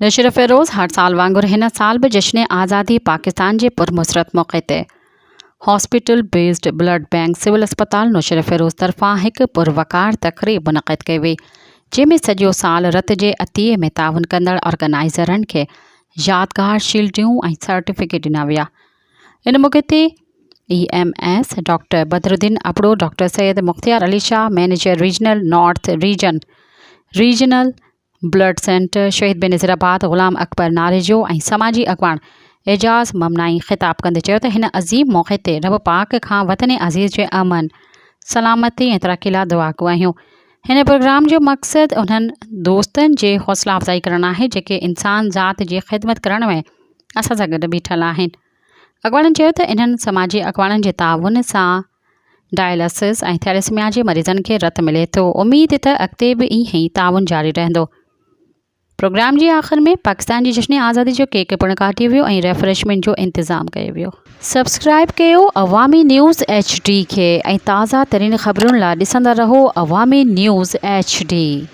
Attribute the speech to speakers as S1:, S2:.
S1: नशर फ़िरोज़ हर साल वांगुरु हिन साल बि जश्न आज़ादी पाकिस्तान जे पुरमुसरत मौक़े ते hospital based blood bank civil अस्पताल नौशर फ़िरोज़ तरफ़ां हिकु पुरवकार तक़रीब मुनक़िद कई वई, जंहिंमें सॼो साल रत जे अतीअ में ताउन कंदड़ ऑर्गेनाइज़रनि खे यादगार शील्डियूं ऐं सर्टिफिकेट ॾिना विया। इन मौक़े ते EMS doctor Badruddin Abro, doctor Syed Mukhtiar Ali Shah, manager regional north regional blood centre Shaheed Benazirabad ग़ुलाम अकबर नारेजो ऐं समाजी अॻवान एजाज़ ममनाई ख़िताब कंदे चयो त हिन अज़ीम मौक़े ते रब पाक खां वतन अज़ीज़ जे अमन, सलामती ऐं तरक़ी लाइ दुआ कयूं आहियूं। हिन प्रोग्राम जो मक़सदु उन्हनि दोस्तनि जे हौसला अफ़ज़ाई करणु आहे जेके इंसान ज़ात जी ख़िदमत करण में असां सां गॾु बीठल आहिनि। अॻवाननि चयो त इन्हनि समाजी अॻवाननि जे ताउन सां डायलिसिस ऐं थैलेसीमिया जे मरीज़नि खे रत मिले थो। उमेद त अॻिते बि ईअं ई ताउन जारी रहंदो। प्रोग्राम जे आख़िर में पाकिस्तान जी जश्न आज़ादी जो केक पिणु काटियो वियो ऐं रेफ्रेशमेंट जो इंतज़ाम कयो वियो। सब्सक्राइब कयो अवामी न्यूज़ HD खे ऐं ताज़ा तरीन ख़बरुनि लाइ ॾिसंदा रहो अवामी न्यूज़ HD।